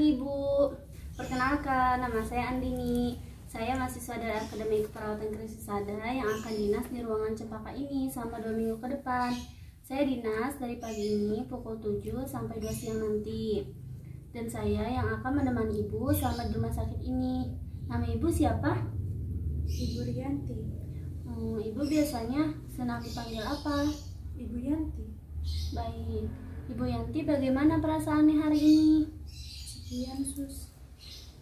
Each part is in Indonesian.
pagi Ibu. Perkenalkan, nama saya Andini. Saya mahasiswa dari Akademi Keperawatan Krisisada yang akan dinas di ruangan Cempaka ini selama 2 minggu ke depan. Saya dinas dari pagi ini pukul 7 sampai 2 siang nanti. Dan saya yang akan menemani Ibu selama di rumah sakit ini. Nama Ibu siapa? Ibu Rianti. Ibu biasanya senang dipanggil apa? Ibu Yanti. Baik. Ibu Yanti, bagaimana perasaannya hari ini? Sekian sus.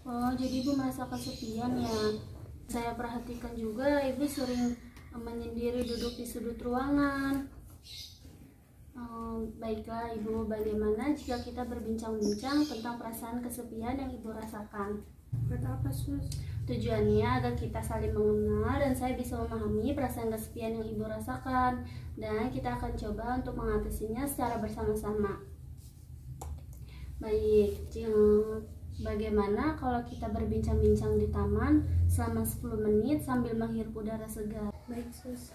Oh, jadi Ibu merasa kesepian ya. Saya perhatikan juga Ibu sering menyendiri duduk di sudut ruangan. Baiklah Ibu, bagaimana jika kita berbincang-bincang tentang perasaan kesepian yang Ibu rasakan? Buat apa sus? Tujuannya agar kita saling mengenal dan saya bisa memahami perasaan kesepian yang Ibu rasakan, dan kita akan coba untuk mengatasinya secara bersama-sama. Baik, bagaimana kalau kita berbincang-bincang di taman selama 10 menit sambil menghirup udara segar? Baik sus.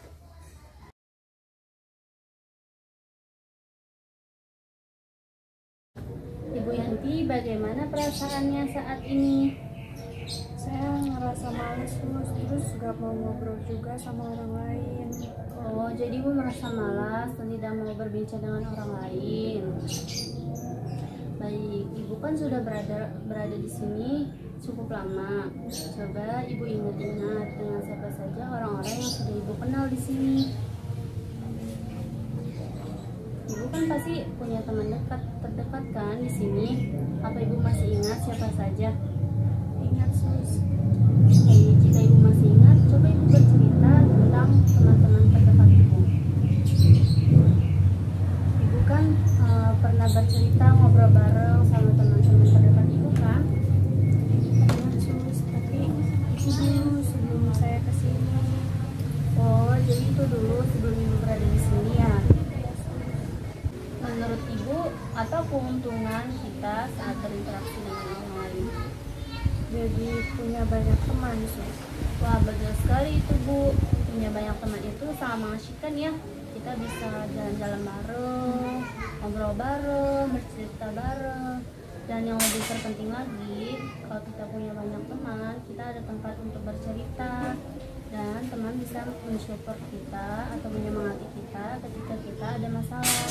Ibu Yanti, bagaimana perasaannya saat ini? Saya ngerasa males sus, terus gak mau ngobrol juga sama orang lain. Oh, jadi Ibu merasa malas dan tidak mau berbincang dengan orang lain. Baik, Ibu kan sudah berada di sini cukup lama. Coba Ibu ingat-ingat dengan siapa saja orang-orang yang sudah Ibu kenal di sini. Ibu kan pasti punya teman terdekat kan di sini. Apa Ibu masih ingat siapa saja? Ingat sus. Jadi jika Ibu masih ingat, coba Ibu bercerita tentang teman-teman terdekat Ibu. Ibu kan pernah bercerita ngobrol bareng sama teman-teman terdekat Ibu kan? Ingat sus, tapi itu dulu sebelum saya kesini. Oh, jadi itu dulu sebelum Ibu berada di sini ya. Menurut Ibu, apa keuntungan kita saat berinteraksi dengan orang lain? Jadi punya banyak teman sus. Wah, betul sekali itu Bu. Punya banyak teman itu sangat mengasyikkan ya. Kita bisa jalan-jalan bareng, ngobrol bareng, bercerita bareng. Dan yang lebih terpenting lagi, kalau kita punya banyak teman, kita ada tempat untuk bercerita. Dan teman bisa mensupport kita atau menyemangati kita ketika kita ada masalah.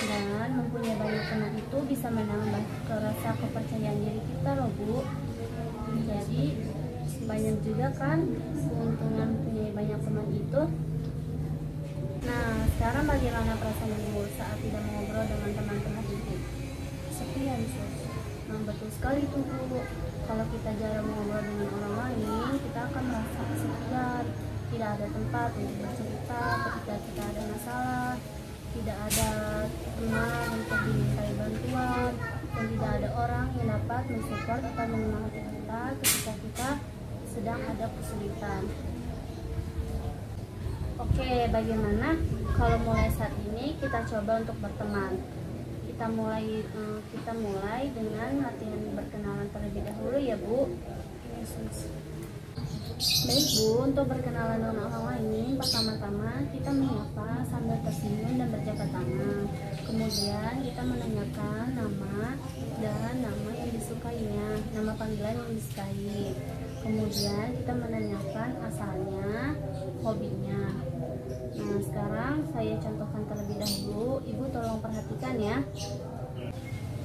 Dan mempunyai banyak teman itu bisa menambah rasa kepercayaan diri kita loh Bu. Jadi banyak juga kan keuntungan punya banyak teman itu. Nah, sekarang bagaimana perasaan Ibu saat tidak mengobrol dengan teman-teman Ibu? Sekian sus. Nah, betul sekali tuh Bu. Kalau kita jarang mengobrol dengan orang lain, kita akan merasa kesepian. Tidak ada tempat untuk bercerita ketika kita ada masalah. Tidak ada teman untuk dimintai bantuan, dan tidak ada orang yang dapat mensupport atau menyemangati kita ketika kita sedang ada kesulitan. Oke, bagaimana kalau mulai saat ini kita coba untuk berteman? Kita mulai dengan latihan berkenalan terlebih dahulu ya Bu. Yesus. Baik Bu, untuk berkenalan dengan orang lain, pertama-tama kita menyapa sambil tersenyum dan berjabat tangan. Kemudian kita menanyakan nama dan nama yang disukainya, nama panggilan yang disukai. Kemudian kita menanyakan asalnya, hobinya. Nah, sekarang saya contohkan terlebih dahulu. Ibu tolong perhatikan ya.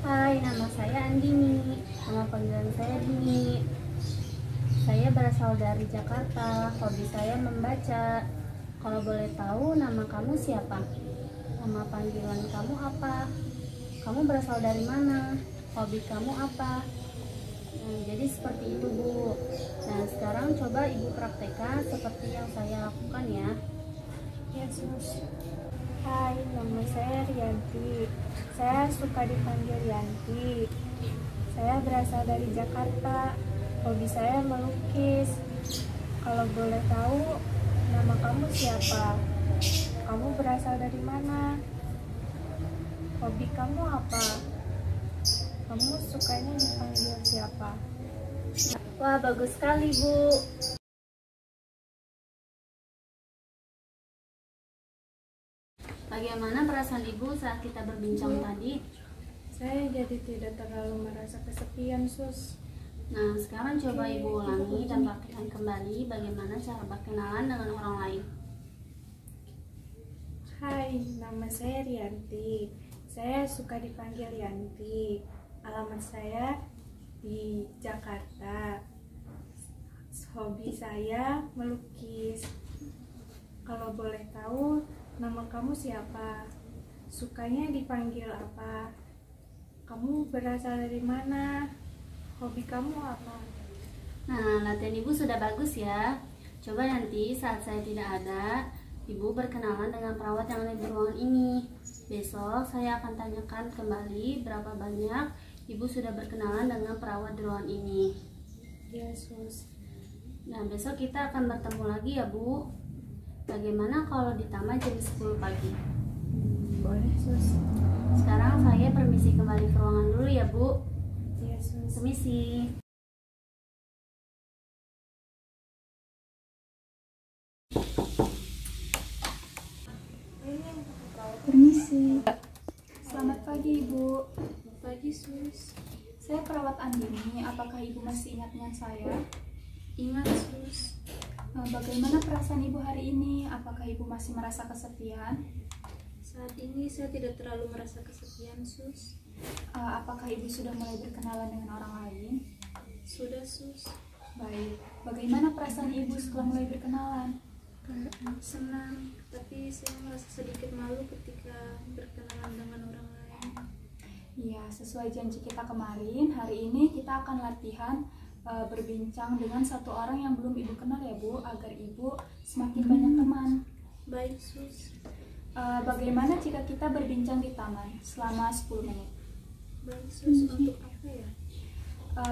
Hai, nama saya Andini. Nama panggilan saya Dini. Saya berasal dari Jakarta. Hobi saya membaca. Kalau boleh tahu, nama kamu siapa? Nama panggilan kamu apa? Kamu berasal dari mana? Hobi kamu apa? Jadi seperti itu Bu. Nah, sekarang coba Ibu praktekkan seperti yang saya lakukan ya. Yesus. Hai, nama saya Rianti. Saya suka dipanggil Yanti. Saya berasal dari Jakarta. Hobi saya melukis. Kalau boleh tahu, nama kamu siapa? Kamu berasal dari mana? Hobi kamu apa? Kamu sukanya dipanggil siapa? Wah, bagus sekali Bu. Bagaimana perasaan Ibu saat kita berbincang tadi? Saya jadi tidak terlalu merasa kesepian, Sus. Nah, sekarang coba Ibu ulangi dan praktikkan kembali bagaimana cara berkenalan dengan orang lain. Hai, nama saya Rianti. Saya suka dipanggil Rianti. Alamat saya di Jakarta. Hobi saya melukis. Kalau boleh tahu, nama kamu siapa? Sukanya dipanggil apa? Kamu berasal dari mana? Hobi kamu apa? Nah, latihan Ibu sudah bagus ya. Coba nanti saat saya tidak ada, Ibu berkenalan dengan perawat yang ada di ruangan ini. Besok saya akan tanyakan kembali berapa banyak Ibu sudah berkenalan dengan perawat di ruangan ini. Ya, Sus. Nah, besok kita akan bertemu lagi ya, Bu. Bagaimana kalau di taman jam 10 pagi? Boleh, Sus. Sekarang saya permisi kembali ke ruangan dulu ya, Bu. Ya, Sus. Permisi. Permisi. Selamat pagi, Ibu. Pagi, Sus. Saya perawat Andini. Apakah Ibu masih ingat dengan saya? Ingat, Sus. Bagaimana perasaan Ibu hari ini? Apakah Ibu masih merasa kesepian? Saat ini saya tidak terlalu merasa kesepian, Sus. Apakah Ibu sudah mulai berkenalan dengan orang lain? Sudah, Sus. Baik. Bagaimana perasaan Ibu setelah mulai berkenalan? Senang, tapi saya merasa sedikit malu ketika berkenalan dengan orang lain. Ya, sesuai janji kita kemarin, hari ini kita akan latihan berbincang dengan satu orang yang belum Ibu kenal ya, Bu, agar Ibu semakin banyak teman. Baik, Sus. Bagaimana jika kita berbincang di taman selama 10 menit? Baik, Sus. Untuk apa ya?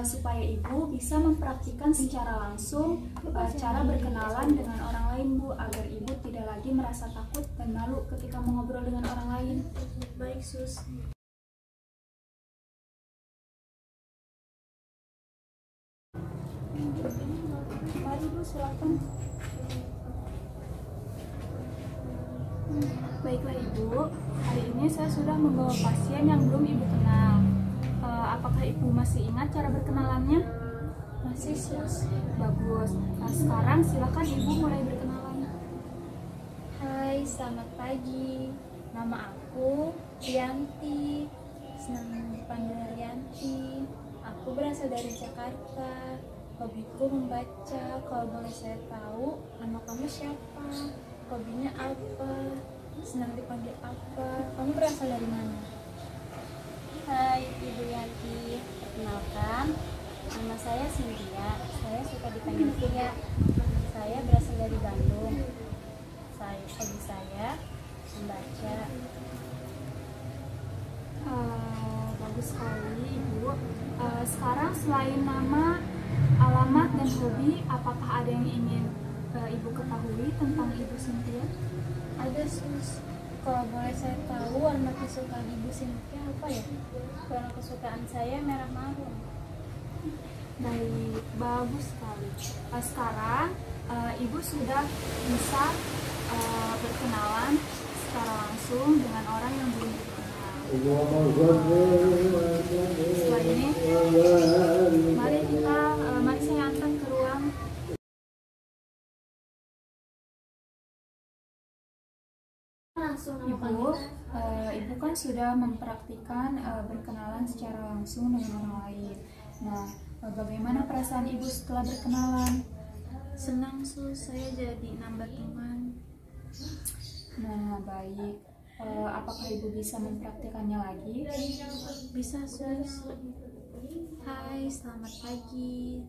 Supaya Ibu bisa mempraktikkan secara langsung cara berkenalan dengan orang lain, Bu, agar Ibu tidak lagi merasa takut dan malu ketika mengobrol dengan orang lain. Baik, Sus. Mari, Bu, silakan. Baiklah, Ibu. Hari ini saya sudah membawa pasien yang belum Ibu kenal. Apakah Ibu masih ingat cara berkenalannya? Masih, Sus. Bagus. Nah, sekarang silakan Ibu mulai berkenalan. Hai, selamat pagi. Nama aku Rianti. Senang dipanggil Rianti. Aku berasal dari Jakarta. Hobiku membaca. Kalau boleh saya tahu, nama kamu siapa? Hobinya apa? Senang dipanggil apa? Kamu berasal dari mana? Hai Ibu Yanti, perkenalkan, nama saya Cynthia. Saya suka dipanggil Tia. Saya berasal dari Bandung. Hobi saya membaca. Bagus sekali, Ibu. Sekarang selain nama, alamat, dan hobi, apakah ada yang ingin Ibu ketahui tentang Ibu Cynthia? Ada, Sus. Kalau boleh saya tahu, warna kesukaan Ibu Cynthia apa ya? Warna kesukaan saya merah marun. Baik, bagus sekali. Sekarang Ibu sudah bisa berkenalan secara langsung dengan orang yang belum dikenal. Setelah ini, mari saya antar ke ruang. Ibu kan sudah mempraktikkan berkenalan secara langsung dengan orang lain. Nah, bagaimana perasaan Ibu setelah berkenalan? Senang, Sus. Saya jadi nambah teman. Nah, baik. Apakah Ibu bisa mempraktikannya lagi? Bisa, Sus. Hai, selamat pagi.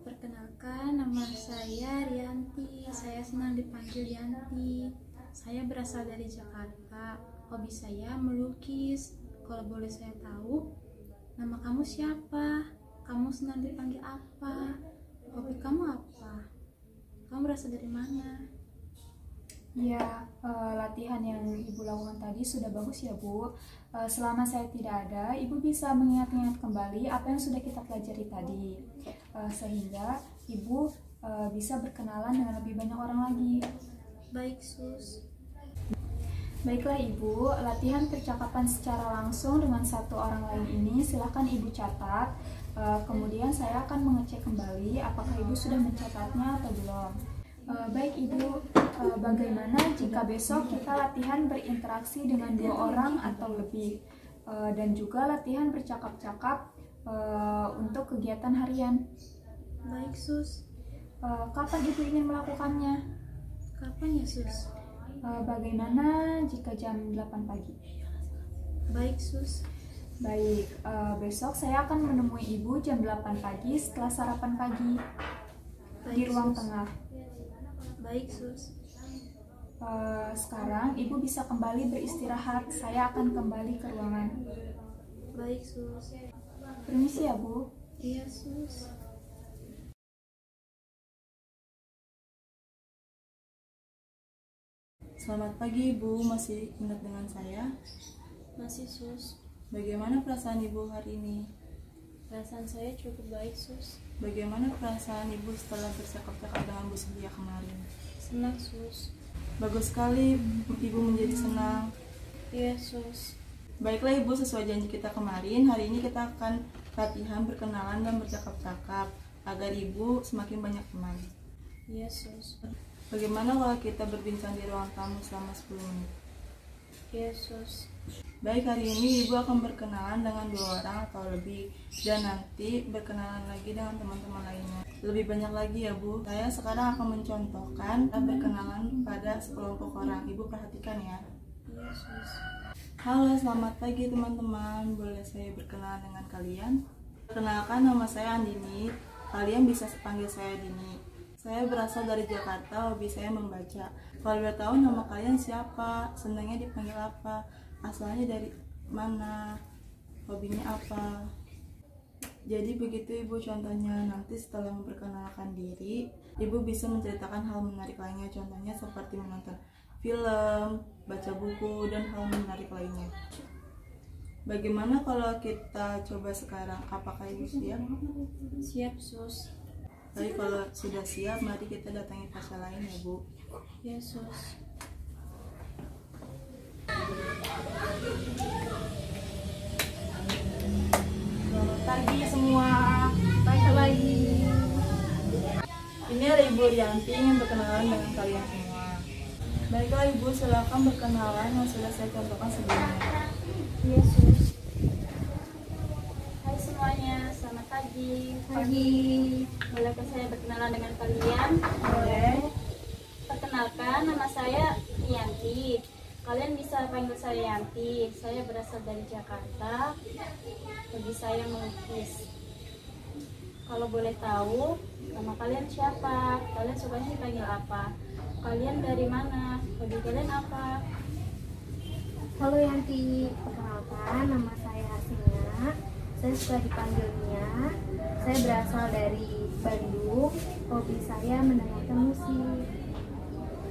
Perkenalkan, nama saya Rianti. Saya senang dipanggil Rianti. Saya berasal dari Jakarta. Hobi saya melukis. Kalau boleh saya tahu, nama kamu siapa? Kamu senang dipanggil apa? Hobi kamu apa? Kamu berasal dari mana? Ya, latihan yang Ibu lakukan tadi sudah bagus ya, Bu. Selama saya tidak ada, Ibu bisa mengingat-ingat kembali apa yang sudah kita pelajari tadi, sehingga Ibu bisa berkenalan dengan lebih banyak orang lagi. Baik, Sus. Baiklah Ibu, latihan percakapan secara langsung dengan satu orang lain ini silahkan Ibu catat. Kemudian saya akan mengecek kembali apakah Ibu sudah mencatatnya atau belum. Baik Ibu, bagaimana jika besok kita latihan berinteraksi dengan 2 orang atau lebih, dan juga latihan bercakap-cakap untuk kegiatan harian? Baik, Sus. Kapan Ibu ingin melakukannya? Kapan ya, Sus? Bagaimana jika jam 8 pagi? Baik, Sus. Baik, besok saya akan menemui Ibu jam 8 pagi setelah sarapan pagi di ruang tengah. Baik, Sus. Sekarang Ibu bisa kembali beristirahat. Saya akan kembali ke ruangan. Baik, Sus. Permisi ya, Bu. Iya, Sus. Selamat pagi Ibu, masih ingat dengan saya? Masih, Sus. Bagaimana perasaan Ibu hari ini? Perasaan saya cukup baik, Sus. Bagaimana perasaan Ibu setelah bercakap-cakap dengan Bu Selia kemarin? Senang, Sus. Bagus sekali Ibu menjadi senang. Iya, Sus. Baiklah Ibu, sesuai janji kita kemarin, hari ini kita akan latihan berkenalan dan bercakap-cakap agar Ibu semakin banyak teman. Iya, Sus. Bagaimana kalau kita berbincang di ruang tamu selama 10 menit? Iya, Sus. Baik, hari ini Ibu akan berkenalan dengan 2 orang atau lebih, dan nanti berkenalan lagi dengan teman-teman lainnya. Lebih banyak lagi ya Bu. Saya sekarang akan mencontohkan dan berkenalan pada sekelompok orang. Ibu perhatikan ya. Iya, Sus. Halo, selamat pagi teman-teman. Boleh saya berkenalan dengan kalian? Perkenalkan, nama saya Andini. Kalian bisa panggil saya Dini. Saya berasal dari Jakarta, hobi saya membaca. Kalau boleh tahu nama kalian siapa? Senangnya dipanggil apa? Asalnya dari mana? Hobinya apa? Jadi begitu Ibu contohnya. Nanti setelah memperkenalkan diri, Ibu bisa menceritakan hal menarik lainnya. Contohnya seperti menonton film, baca buku, dan hal menarik lainnya. Bagaimana kalau kita coba sekarang? Apakah Ibu siap? Siap, Sus. Baik, kalau sudah siap, mari kita datangi pasien lain ya Bu. Iya, Sus. Selamat pagi semua. Pagi. Ini ada Ibu Rianti yang berkenalan dengan kalian semua. Baiklah Ibu, silakan berkenalan yang sudah saya contohkan sebelumnya. Iya, Sus. Hai semuanya, selamat pagi. Pagi. Bolehkah saya berkenalan dengan kalian? Boleh. Perkenalkan, nama saya Yanti. Kalian bisa panggil saya Yanti. Saya berasal dari Jakarta. Hobi saya melukis. Kalau boleh tahu, nama kalian siapa? Kalian sukanya dipanggil apa? Kalian dari mana? Hobi kalian apa? Halo Yanti, perkenalkan nama saya Hasina. Saya suka dipanggil Mia. Saya berasal dari Bandung. Hobi saya mendengarkan musik.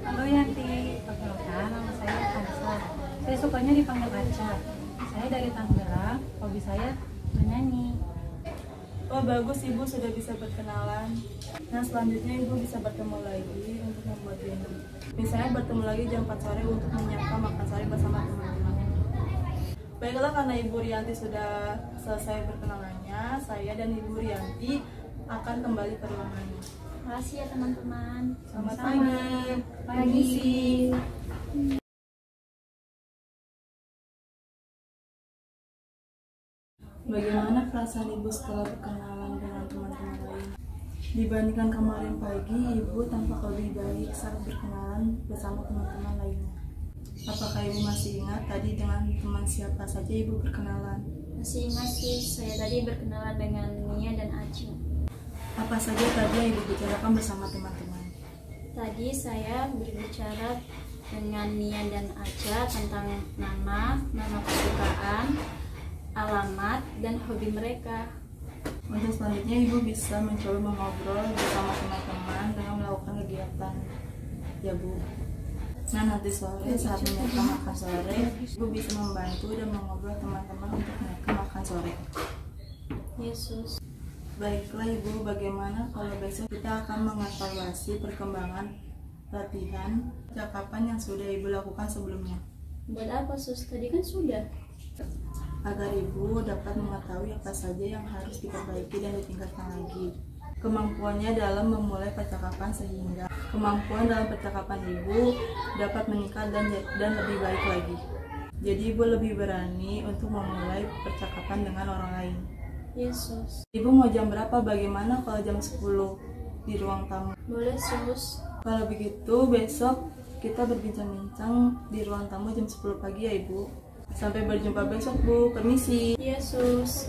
Halo Yanti, perkenalkan nama saya Kansa. Saya sukanya dipanggil Aca. Saya dari Tangerang, hobi saya menyanyi. Oh bagus, Ibu sudah bisa berkenalan. Nah selanjutnya Ibu bisa bertemu lagi untuk membuat janji. Misalnya bertemu lagi jam 4 sore untuk menyiapkan makan sore bersama teman-teman. Baiklah, karena Ibu Rianti sudah selesai berkenalannya, saya dan Ibu Rianti akan kembali ke ruangannya. Makasih ya teman-teman. Selamat pagi. Pagi. Bagaimana perasaan Ibu setelah berkenalan dengan teman-teman lain? Dibandingkan kemarin pagi, Ibu tampak lebih baik saat berkenalan bersama teman-teman lainnya. Apakah Ibu masih ingat tadi dengan teman siapa saja Ibu berkenalan? Masih ingat sih, saya tadi berkenalan dengan Mia dan Aci. Apa saja tadi yang Ibu bicarakan bersama teman-teman? Tadi saya berbicara dengan Mia dan Aca tentang nama kesukaan, alamat, dan hobi mereka. Untuk selanjutnya Ibu bisa mencoba mengobrol bersama teman-teman dengan melakukan kegiatan ya Bu. Nah nanti sore saat mereka makan sore, Ibu bisa membantu dan mengobrol teman-teman untuk mereka makan sore. Yesus. Baiklah Ibu, bagaimana kalau besok kita akan mengevaluasi perkembangan latihan percakapan yang sudah Ibu lakukan sebelumnya? Buat apa sus? Tadi kan sudah. Agar ibu dapat mengetahui apa saja yang harus diperbaiki dan ditingkatkan lagi. Kemampuannya dalam memulai percakapan sehingga kemampuan dalam percakapan ibu dapat meningkat dan lebih baik lagi. Jadi ibu lebih berani untuk memulai percakapan dengan orang lain. Yesus. Ibu mau jam berapa? Bagaimana kalau jam 10 di ruang tamu? Boleh sus. Kalau begitu besok kita berbincang-bincang di ruang tamu jam 10 pagi ya ibu. Sampai berjumpa besok bu, permisi. Yesus.